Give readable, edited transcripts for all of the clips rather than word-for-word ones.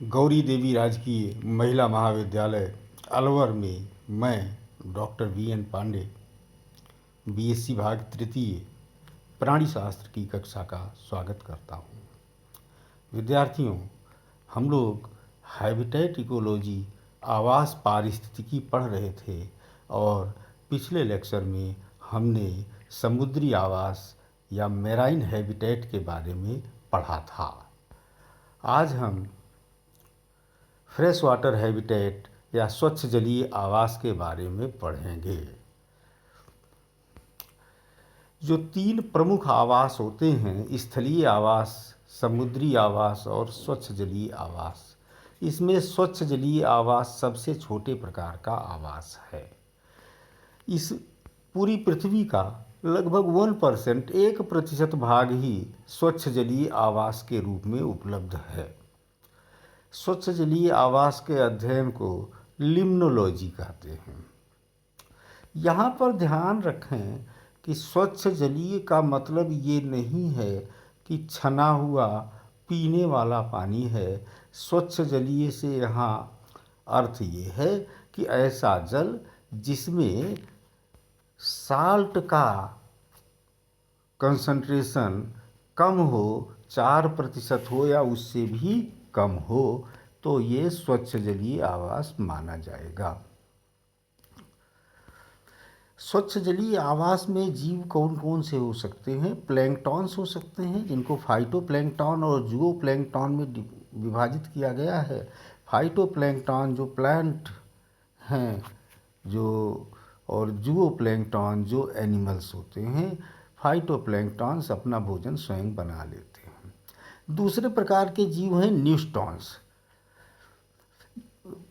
गौरी देवी राजकीय महिला महाविद्यालय अलवर में मैं डॉक्टर वी.एन. पांडे बीएससी भाग तृतीय प्राणी शास्त्र की कक्षा का स्वागत करता हूँ। विद्यार्थियों, हम लोग हैबिटेट इकोलॉजी आवास पारिस्थितिकी पढ़ रहे थे और पिछले लेक्चर में हमने समुद्री आवास या मैराइन हैबिटेट के बारे में पढ़ा था। आज हम फ्रेश वाटर हैबिटेट या स्वच्छ जलीय आवास के बारे में पढ़ेंगे। जो 3 प्रमुख आवास होते हैं, स्थलीय आवास, समुद्री आवास और स्वच्छ जलीय आवास। इसमें स्वच्छ जलीय आवास सबसे छोटे प्रकार का आवास है। इस पूरी पृथ्वी का लगभग 1% भाग ही स्वच्छ जलीय आवास के रूप में उपलब्ध है। स्वच्छ जलीय आवास के अध्ययन को लिम्नोलॉजी कहते हैं। यहाँ पर ध्यान रखें कि स्वच्छ जलीय का मतलब ये नहीं है कि छना हुआ पीने वाला पानी है। स्वच्छ जलीय से यहाँ अर्थ ये है कि ऐसा जल जिसमें साल्ट का कंसंट्रेशन कम हो, 4% हो या उससे भी कम हो, तो ये स्वच्छ जलीय आवास माना जाएगा। स्वच्छ जलीय आवास में जीव कौन कौन से हो सकते हैं? प्लैंक्टॉन्स हो सकते हैं, जिनको फाइटोप्लैंक्टॉन और जूओप्लैंक्टॉन में विभाजित किया गया है। फाइटोप्लैंक्टॉन जो प्लांट हैं, जो और जूओप्लैंक्टॉन जो एनिमल्स होते हैं। फाइटोप्लैंक्टॉन्स अपना भोजन स्वयं बना लेते हैं। दूसरे प्रकार के जीव हैं न्यूस्टॉन्स।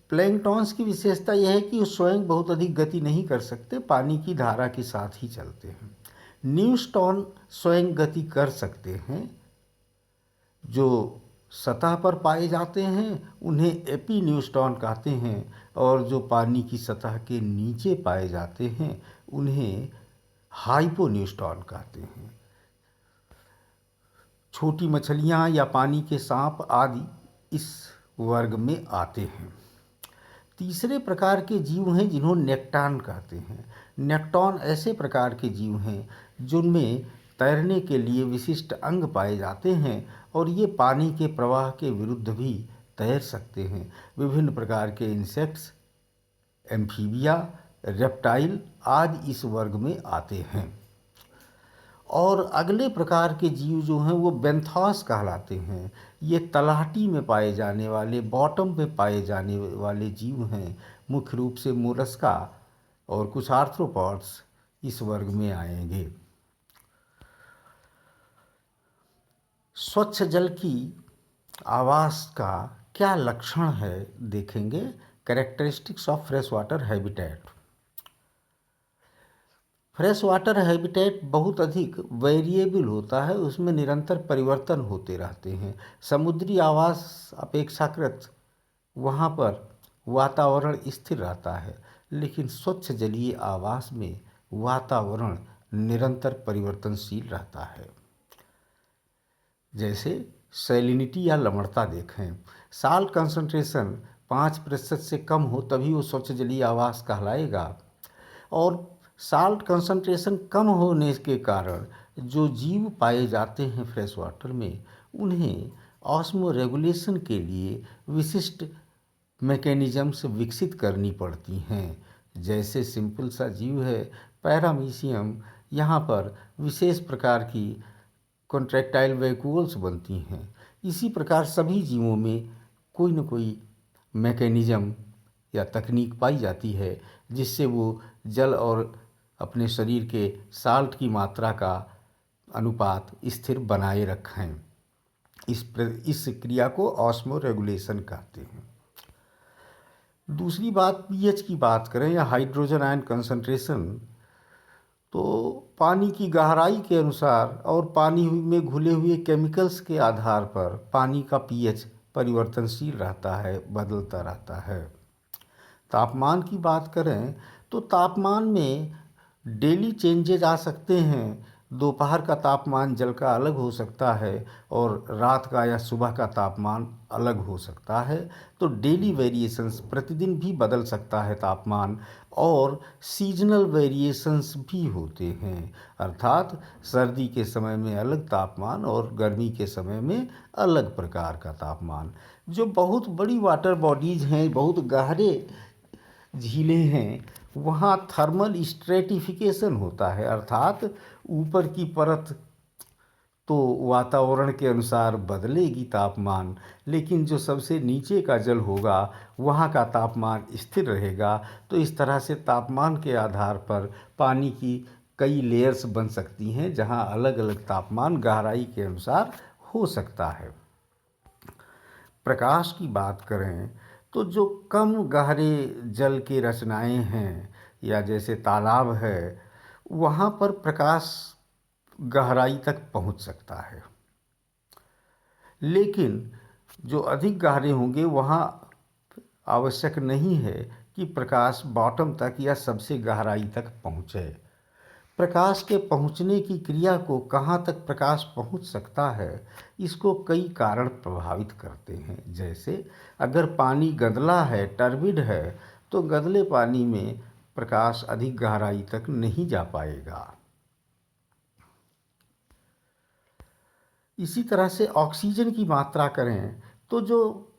प्लैंक्टॉन्स की विशेषता यह है कि वो स्वयं बहुत अधिक गति नहीं कर सकते, पानी की धारा के साथ ही चलते हैं। न्यूस्टॉन स्वयं गति कर सकते हैं। जो सतह पर पाए जाते हैं उन्हें एपीन्यूस्टॉन कहते हैं, और जो पानी की सतह के नीचे पाए जाते हैं उन्हें हाइपोन्यूस्टॉन कहते हैं। छोटी मछलियाँ या पानी के सांप आदि इस वर्ग में आते हैं। तीसरे प्रकार के जीव हैं जिन्हों नेक्टान कहते हैं। नेक्टॉन ऐसे प्रकार के जीव हैं जिनमें तैरने के लिए विशिष्ट अंग पाए जाते हैं और ये पानी के प्रवाह के विरुद्ध भी तैर सकते हैं। विभिन्न प्रकार के इंसेक्ट्स, एम्फीबिया, रेप्टाइल आदि इस वर्ग में आते हैं। और अगले प्रकार के जीव जो हैं वो बेंथॉस कहलाते हैं। ये तलहटी में पाए जाने वाले, बॉटम में पाए जाने वाले जीव हैं। मुख्य रूप से मोलस्का और कुछ आर्थ्रोपॉड्स इस वर्ग में आएंगे। स्वच्छ जल की आवास का क्या लक्षण है देखेंगे। Characteristics of fresh water habitat. Fresh water habitat बहुत अधिक वेरिएबल होता है, उसमें निरंतर परिवर्तन होते रहते हैं। समुद्री आवास अपेक्षाकृत वहाँ पर वातावरण स्थिर रहता है, लेकिन स्वच्छ जलीय आवास में वातावरण निरंतर परिवर्तनशील रहता है। जैसे सैलिनिटी या लवणता देखें। साल्ट कंसंट्रेशन 5% से कम हो तभी वो स्वच्छ जलीय आवास कहलाएगा। और साल्ट कंसंट्रेशन कम होने के कारण जो जीव पाए जाते हैं फ्रेश वाटर में, उन्हें ऑस्मो रेगुलेशन के लिए विशिष्ट मैकेनिज़म्स विकसित करनी पड़ती हैं। जैसे सिंपल सा जीव है पैरामीशियम, यहाँ पर विशेष प्रकार की कॉन्ट्रैक्टाइल वैक्यूल्स बनती हैं। इसी प्रकार सभी जीवों में कोई न कोई मैकेनिज़म या तकनीक पाई जाती है जिससे वो जल और अपने शरीर के साल्ट की मात्रा का अनुपात स्थिर बनाए रखें। इस क्रिया को ऑस्मो रेगुलेशन कहते हैं। दूसरी बात, पीएच की बात करें या हाइड्रोजन आयन कंसंट्रेशन, तो पानी की गहराई के अनुसार और पानी में घुले हुए केमिकल्स के आधार पर पानी का पीएच परिवर्तनशील रहता है, बदलता रहता है। तापमान की बात करें तो तापमान में डेली चेंजेज आ सकते हैं। दोपहर का तापमान जल का अलग हो सकता है और रात का या सुबह का तापमान अलग हो सकता है। तो डेली वेरिएशंस, प्रतिदिन भी बदल सकता है तापमान, और सीजनल वेरिएशंस भी होते हैं, अर्थात सर्दी के समय में अलग तापमान और गर्मी के समय में अलग प्रकार का तापमान। जो बहुत बड़ी वाटर बॉडीज़ हैं, बहुत गहरे झीलें हैं, वहाँ थर्मल स्ट्रेटिफिकेशन होता है, अर्थात ऊपर की परत तो वातावरण के अनुसार बदलेगी तापमान, लेकिन जो सबसे नीचे का जल होगा वहाँ का तापमान स्थिर रहेगा। तो इस तरह से तापमान के आधार पर पानी की कई लेयर्स बन सकती हैं, जहाँ अलग अलग तापमान गहराई के अनुसार हो सकता है। प्रकाश की बात करें तो जो कम गहरे जल के रचनाएं हैं या जैसे तालाब है, वहाँ पर प्रकाश गहराई तक पहुँच सकता है, लेकिन जो अधिक गहरे होंगे वहाँ आवश्यक नहीं है कि प्रकाश बॉटम तक या सबसे गहराई तक पहुँचे। प्रकाश के पहुँचने की क्रिया को, कहाँ तक प्रकाश पहुँच सकता है, इसको कई कारण प्रभावित करते हैं। जैसे अगर पानी गंदला है, टर्बिड है, तो गंदले पानी में प्रकाश अधिक गहराई तक नहीं जा पाएगा। इसी तरह से ऑक्सीजन की मात्रा करें तो जो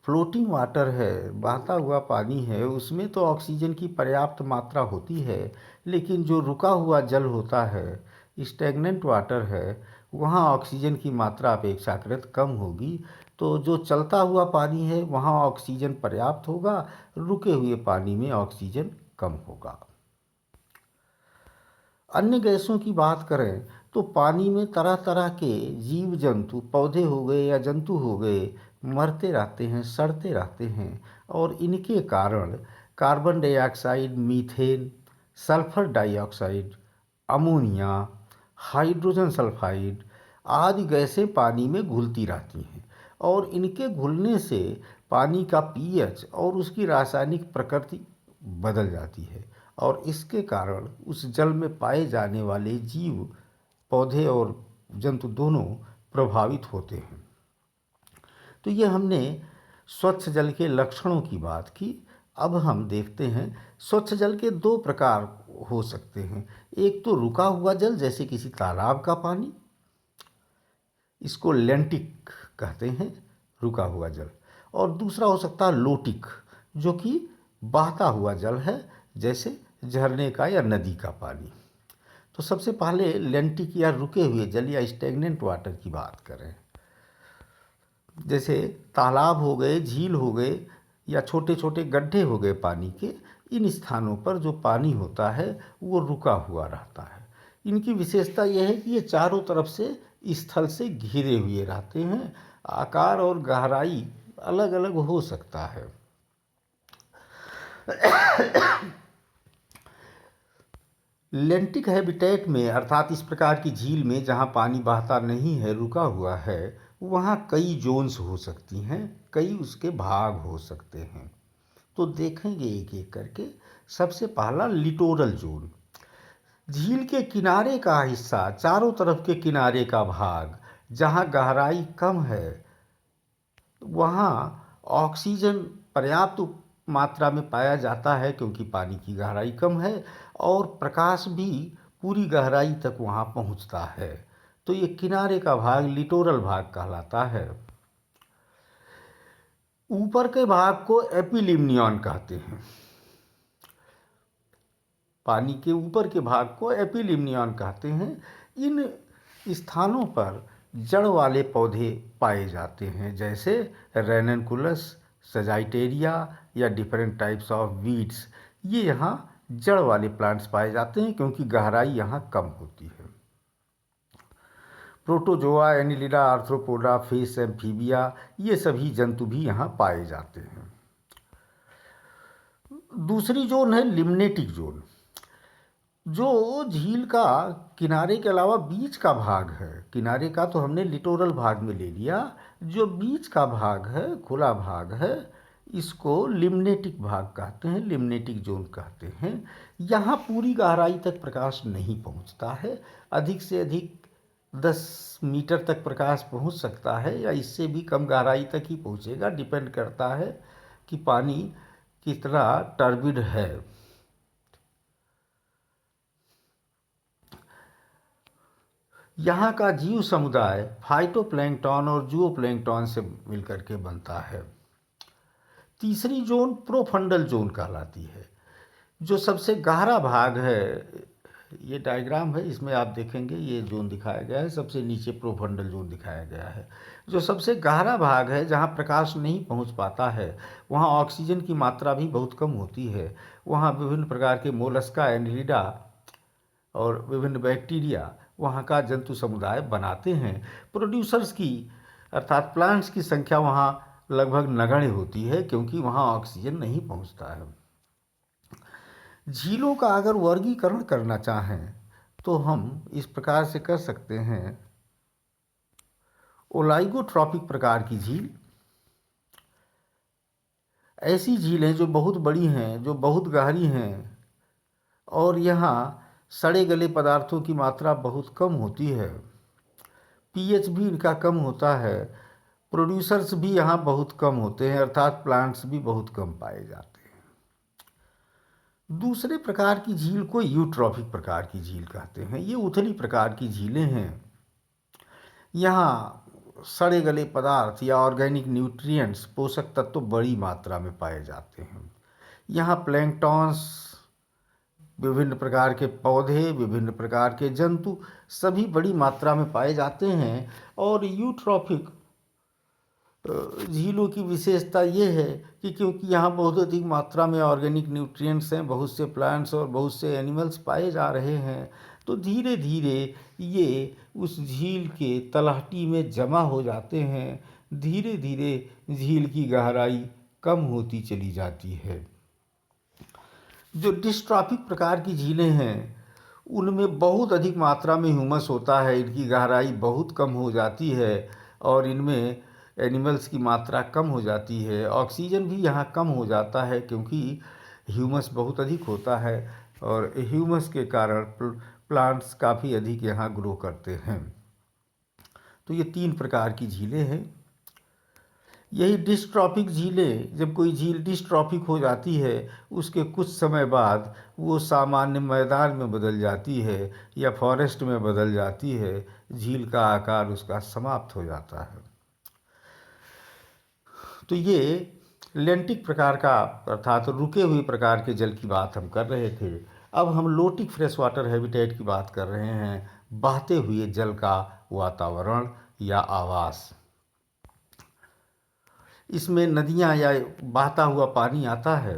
फ्लोटिंग वाटर है, बहता हुआ पानी है, उसमें तो ऑक्सीजन की पर्याप्त मात्रा होती है, लेकिन जो रुका हुआ जल होता है, स्टैग्नेंट वाटर है, वहाँ ऑक्सीजन की मात्रा अपेक्षाकृत कम होगी। तो जो चलता हुआ पानी है वहाँ ऑक्सीजन पर्याप्त होगा, रुके हुए पानी में ऑक्सीजन कम होगा। अन्य गैसों की बात करें तो पानी में तरह तरह के जीव जंतु, पौधे हो गए या जंतु हो गए, मरते रहते हैं, सड़ते रहते हैं, और इनके कारण carbon dioxide, methane, sulphur dioxide, ammonia, hydrogen sulphide आदि गैसें पानी में घुलती रहती हैं, और इनके घुलने से पानी का पीएच और उसकी रासायनिक प्रकृति बदल जाती है, और इसके कारण उस जल में पाए जाने वाले जीव, पौधे और जंतु दोनों प्रभावित होते हैं। तो ये हमने स्वच्छ जल के लक्षणों की बात की। अब हम देखते हैं स्वच्छ जल के दो प्रकार हो सकते हैं। एक तो रुका हुआ जल, जैसे किसी तालाब का पानी, इसको लेंटिक कहते हैं, रुका हुआ जल। और दूसरा हो सकता है लोटिक, जो कि बहता हुआ जल है, जैसे झरने का या नदी का पानी। तो सबसे पहले लेंटिक या रुके हुए जल या स्टैग्नेंट वाटर की बात करें। जैसे तालाब हो गए, झील हो गए, या छोटे छोटे गड्ढे हो गए पानी के, इन स्थानों पर जो पानी होता है वो रुका हुआ रहता है। इनकी विशेषता यह है कि ये चारों तरफ से स्थल से घिरे हुए रहते हैं। आकार और गहराई अलग अलग हो सकता है। लेंटिक हैबिटेट में, अर्थात इस प्रकार की झील में जहाँ पानी बहता नहीं है, रुका हुआ है, वहाँ कई जोन्स हो सकती हैं, कई उसके भाग हो सकते हैं। तो देखेंगे एक एक करके। सबसे पहला लिटोरल जोन, झील के किनारे का हिस्सा, चारों तरफ के किनारे का भाग, जहाँ गहराई कम है, वहाँ ऑक्सीजन पर्याप्त मात्रा में पाया जाता है क्योंकि पानी की गहराई कम है, और प्रकाश भी पूरी गहराई तक वहाँ पहुँचता है। तो ये किनारे का भाग लिटोरल भाग कहलाता है। ऊपर के भाग को एपिलिमनियन कहते हैं। पानी के ऊपर के भाग को एपिलिमनियन कहते हैं। इन स्थानों पर जड़ वाले पौधे पाए जाते हैं, जैसे रेननकुलस, सजाइटेरिया या डिफरेंट टाइप्स ऑफ वीड्स। ये यहाँ जड़ वाले प्लांट्स पाए जाते हैं क्योंकि गहराई यहाँ कम होती है। Protozoa, Annelida, arthropoda, fish, amphibia, ये सभी जंतु भी यहाँ पाए जाते हैं। दूसरी जोन है लिम्नेटिक जोन, जो झील का किनारे के अलावा बीच का भाग है। किनारे का तो हमने लिटोरल भाग में ले लिया, जो बीच का भाग है, खुला भाग है, इसको लिम्नेटिक भाग कहते हैं, लिम्नेटिक जोन कहते हैं। यहाँ पूरी गहराई तक प्रकाश नहीं पहुँचता है। अधिक से अधिक 10 मीटर तक प्रकाश पहुँच सकता है या इससे भी कम गहराई तक ही पहुँचेगा, डिपेंड करता है कि पानी कितना टर्बिड है। यहाँ का जीव समुदाय फाइटोप्लैंक्टन और जूओप्लैंक्टन से मिलकर के बनता है। तीसरी जोन प्रोफंडल जोन कहलाती है। जो सबसे गहरा भाग है, ये डायग्राम है, इसमें आप देखेंगे ये जोन दिखाया गया है, सबसे नीचे प्रोफंडल जोन दिखाया गया है। जो सबसे गहरा भाग है, जहाँ प्रकाश नहीं पहुँच पाता है, वहाँ ऑक्सीजन की मात्रा भी बहुत कम होती है। वहाँ विभिन्न प्रकार के मोलस्का, एनलिडा और विभिन्न बैक्टीरिया वहाँ का जंतु समुदाय बनाते हैं। प्रोड्यूसर्स की अर्थात प्लांट्स की संख्या वहाँ लगभग नगण्य होती है, क्योंकि वहाँ ऑक्सीजन नहीं पहुँचता है। झीलों का अगर वर्गीकरण करना चाहें तो हम इस प्रकार से कर सकते हैं। ओलाइगोट्रॉपिक प्रकार की झील, ऐसी झीलें जो बहुत बड़ी हैं, जो बहुत गहरी हैं और यहाँ सड़े गले पदार्थों की मात्रा बहुत कम होती है। पीएच भी इनका कम होता है। प्रोड्यूसर्स भी यहाँ बहुत कम होते हैं, अर्थात प्लांट्स भी बहुत कम पाए जाते हैं। दूसरे प्रकार की झील को यूट्रॉफिक प्रकार की झील कहते हैं। ये उथली प्रकार की झीलें हैं। यहाँ सड़े गले पदार्थ या ऑर्गेनिक न्यूट्रिएंट्स, पोषक तत्व बड़ी मात्रा में पाए जाते हैं। यहाँ प्लैंक्टन्स, विभिन्न प्रकार के पौधे, विभिन्न प्रकार के जंतु सभी बड़ी मात्रा में पाए जाते हैं। और यूट्रॉफिक झीलों की विशेषता ये है कि क्योंकि यहाँ बहुत अधिक मात्रा में ऑर्गेनिक न्यूट्रिएंट्स हैं, बहुत से प्लांट्स और बहुत से एनिमल्स पाए जा रहे हैं, तो धीरे धीरे ये उस झील के तलहटी में जमा हो जाते हैं। धीरे धीरे झील की गहराई कम होती चली जाती है। जो डिस्ट्रॉफिक प्रकार की झीलें हैं, उनमें बहुत अधिक मात्रा में ह्यूमस होता है, इनकी गहराई बहुत कम हो जाती है और इनमें एनिमल्स की मात्रा कम हो जाती है। ऑक्सीजन भी यहाँ कम हो जाता है, क्योंकि ह्यूमस बहुत अधिक होता है और ह्यूमस के कारण प्लांट्स काफ़ी अधिक यहाँ ग्रो करते हैं। तो ये 3 प्रकार की झीलें हैं। यही डिस्ट्रॉफिक झीलें, जब कोई झील डिस्ट्रॉफिक हो जाती है, उसके कुछ समय बाद वो सामान्य मैदान में बदल जाती है या फॉरेस्ट में बदल जाती है। झील का आकार उसका समाप्त हो जाता है। तो ये लेंटिक प्रकार का अर्थात रुके हुए प्रकार के जल की बात हम कर रहे थे। अब हम लोटिक फ्रेश वाटर हैबिटेट की बात कर रहे हैं, बहते हुए जल का वातावरण या आवास। इसमें नदियाँ या बहता हुआ पानी आता है।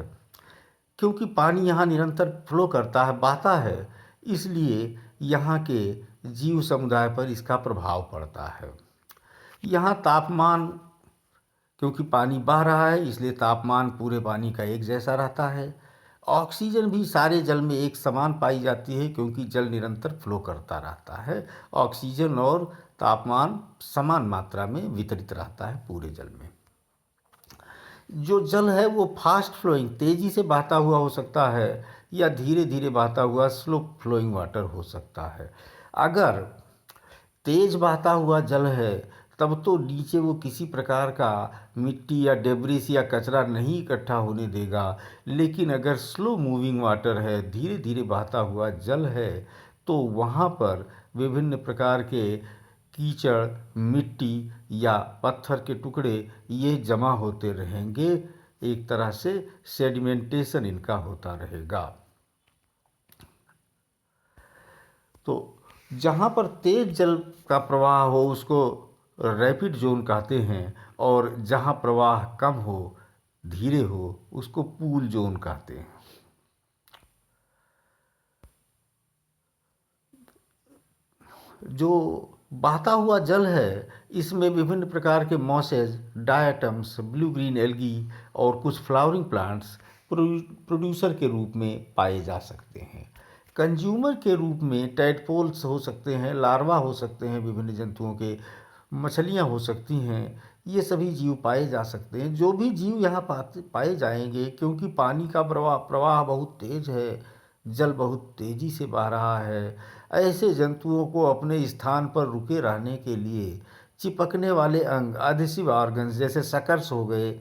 क्योंकि पानी यहाँ निरंतर फ्लो करता है, बहता है, इसलिए यहाँ के जीव समुदाय पर इसका प्रभाव पड़ता है। यहाँ तापमान, क्योंकि पानी बह रहा है इसलिए तापमान पूरे पानी का एक जैसा रहता है। ऑक्सीजन भी सारे जल में एक समान पाई जाती है, क्योंकि जल निरंतर फ्लो करता रहता है। ऑक्सीजन और तापमान समान मात्रा में वितरित रहता है पूरे जल में। जो जल है वो फास्ट फ्लोइंग, तेज़ी से बहता हुआ हो सकता है, या धीरे धीरे बहता हुआ स्लो फ्लोइंग वाटर हो सकता है। अगर तेज बहता हुआ जल है तब तो नीचे वो किसी प्रकार का मिट्टी या डेब्रिस या कचरा नहीं इकट्ठा होने देगा। लेकिन अगर स्लो मूविंग वाटर है, धीरे धीरे बहता हुआ जल है, तो वहाँ पर विभिन्न प्रकार के कीचड़, मिट्टी या पत्थर के टुकड़े ये जमा होते रहेंगे। एक तरह से सेडिमेंटेशन इनका होता रहेगा। तो जहाँ पर तेज जल का प्रवाह हो उसको रैपिड जोन कहते हैं, और जहाँ प्रवाह कम हो, धीरे हो, उसको पूल जोन कहते हैं। जो बहता हुआ जल है, इसमें विभिन्न प्रकार के masses, diatoms, blue green algae और कुछ फ्लावरिंग प्लांट्स प्रोड्यूसर के रूप में पाए जा सकते हैं। कंज्यूमर के रूप में टैडपोल्स हो सकते हैं, लार्वा हो सकते हैं विभिन्न जंतुओं के, मछलियाँ हो सकती हैं, ये सभी जीव पाए जा सकते हैं। जो भी जीव यहाँ पाए जाएंगे, क्योंकि पानी का प्रवाह प्रवाह बहुत तेज है, जल बहुत तेजी से बह रहा है, ऐसे जंतुओं को अपने स्थान पर रुके रहने के लिए चिपकने वाले अंग, एडहेसिव ऑर्गन्स जैसे सकर्स हो गए,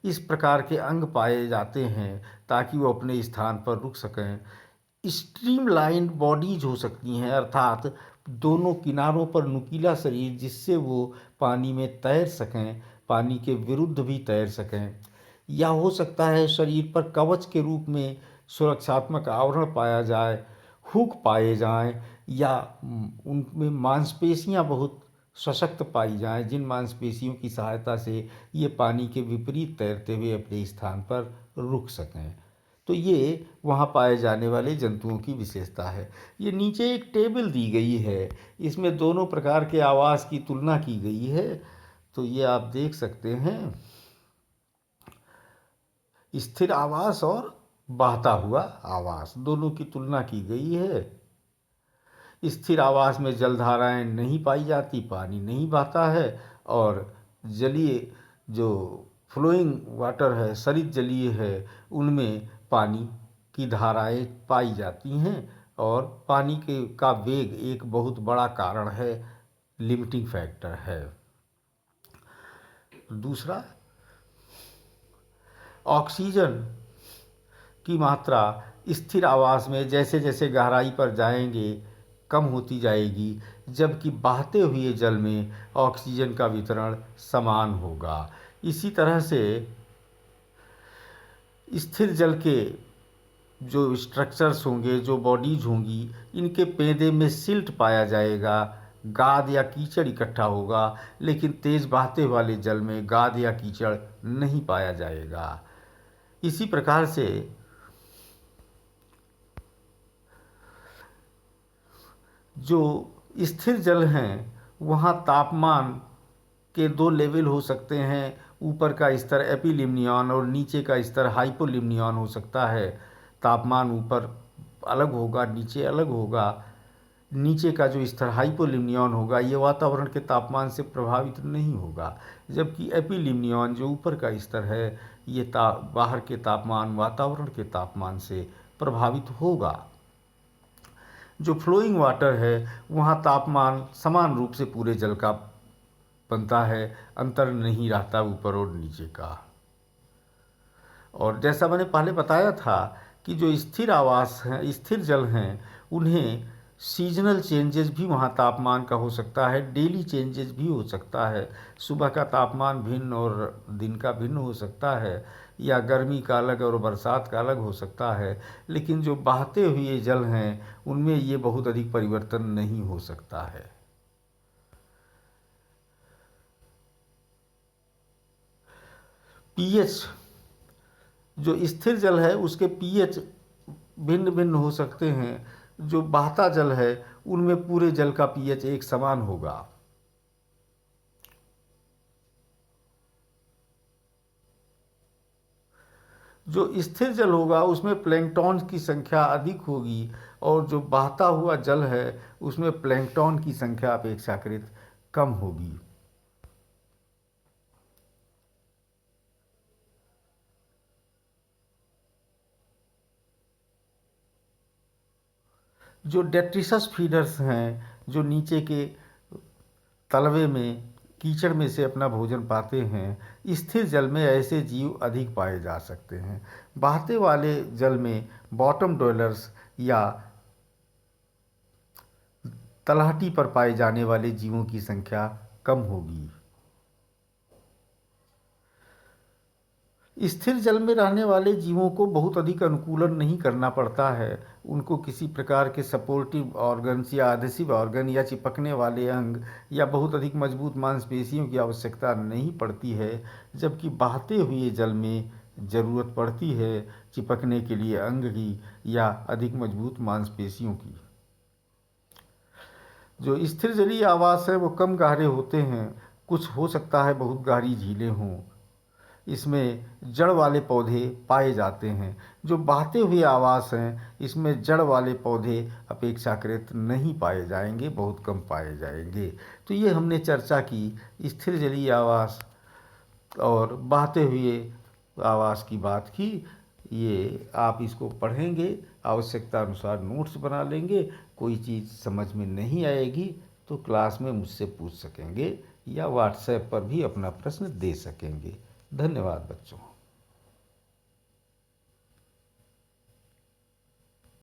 इस प्रकार के अंग पाए जाते हैं ताकि वो अपने स्थान पर रुक सकें। स्ट्रीमलाइन्ड बॉडीज हो सकती हैं, अर्थात दोनों किनारों पर नुकीला शरीर, जिससे वो पानी में तैर सकें, पानी के विरुद्ध भी तैर सकें। या हो सकता है शरीर पर कवच के रूप में सुरक्षात्मक आवरण पाया जाए, हुक पाए जाएं, या उनमें मांसपेशियां बहुत सशक्त पाई जाएं, जिन मांसपेशियों की सहायता से ये पानी के विपरीत तैरते हुए अपने स्थान पर रुक सकें। तो ये वहाँ पाए जाने वाले जंतुओं की विशेषता है। ये नीचे एक टेबल दी गई है, इसमें दोनों प्रकार के आवास की तुलना की गई है। तो ये आप देख सकते हैं, स्थिर आवास और बहता हुआ आवास दोनों की तुलना की गई है। स्थिर आवास में जलधाराएं नहीं पाई जाती, पानी नहीं बहता है, और जलीय जो फ्लोइंग वाटर है, सरित जलीय है, उनमें पानी की धाराएं पाई जाती हैं। और पानी के का वेग एक बहुत बड़ा कारण है, लिमिटिंग फैक्टर है। दूसरा, ऑक्सीजन की मात्रा स्थिर आवास में जैसे जैसे गहराई पर जाएंगे कम होती जाएगी, जबकि बहते हुए जल में ऑक्सीजन का वितरण समान होगा। इसी तरह से स्थिर जल के जो स्ट्रक्चर्स होंगे, जो बॉडीज होंगी, इनके पेंदे में सिल्ट पाया जाएगा, गाद या कीचड़ इकट्ठा होगा, लेकिन तेज बहते वाले जल में गाद या कीचड़ नहीं पाया जाएगा। इसी प्रकार से जो स्थिर जल हैं, वहाँ तापमान के दो लेवल हो सकते हैं। ऊपर का स्तर एपिलिम्नियन और नीचे का स्तर हाइपोलिम्नियन हो सकता है। तापमान ऊपर अलग होगा, नीचे अलग होगा। नीचे का जो स्तर हाइपोलिम्नियन होगा, ये वातावरण के तापमान से प्रभावित नहीं होगा, जबकि एपिलिम्नियन जो ऊपर का स्तर है, ये बाहर के तापमान, वातावरण के तापमान से प्रभावित होगा। जो फ्लोइंग वाटर है, वहाँ तापमान समान रूप से पूरे जल का बनता है, अंतर नहीं रहता ऊपर और नीचे का। और जैसा मैंने पहले बताया था कि जो स्थिर आवास हैं, स्थिर जल हैं, उन्हें सीजनल चेंजेस भी वहाँ तापमान का हो सकता है, डेली चेंजेस भी हो सकता है। सुबह का तापमान भिन्न और दिन का भिन्न हो सकता है, या गर्मी का अलग और बरसात का अलग हो सकता है। लेकिन जो बहते हुए जल हैं, उनमें ये बहुत अधिक परिवर्तन नहीं हो सकता है। पीएच, जो स्थिर जल है उसके पीएच भिन्न भिन्न हो सकते हैं। जो बहता जल है, उनमें पूरे जल का पीएच एक समान होगा। जो स्थिर जल होगा उसमें प्लैंकटन की संख्या अधिक होगी, और जो बहता हुआ जल है उसमें प्लैंकटन की संख्या अपेक्षाकृत कम होगी। जो डेट्रिसस फीडर्स हैं, जो नीचे के तलवे में कीचड़ में से अपना भोजन पाते हैं, स्थिर जल में ऐसे जीव अधिक पाए जा सकते हैं। बहते वाले जल में बॉटम डवेलर्स या तलहटी पर पाए जाने वाले जीवों की संख्या कम होगी। स्थिर जल में रहने वाले जीवों को बहुत अधिक अनुकूलन नहीं करना पड़ता है। उनको किसी प्रकार के सपोर्टिव ऑर्गन्स या एडहेसिव ऑर्गन या चिपकने वाले अंग या बहुत अधिक मजबूत मांसपेशियों की आवश्यकता नहीं पड़ती है, जबकि बहते हुए जल में ज़रूरत पड़ती है चिपकने के लिए अंग की या अधिक मजबूत मांसपेशियों की। जो स्थिर जलीय आवास है वो कम गहरे होते हैं। कुछ हो सकता है बहुत गहरी झीलें हों। इसमें जड़ वाले पौधे पाए जाते हैं। जो बहते हुए आवास हैं इसमें जड़ वाले पौधे अपेक्षाकृत नहीं पाए जाएंगे, बहुत कम पाए जाएंगे। तो ये हमने चर्चा की स्थिर जलीय आवास और बहते हुए आवास की बात की। ये आप इसको पढ़ेंगे, आवश्यकता अनुसार नोट्स बना लेंगे। कोई चीज़ समझ में नहीं आएगी तो क्लास में मुझसे पूछ सकेंगे या व्हाट्सएप पर भी अपना प्रश्न दे सकेंगे। धन्यवाद बच्चों।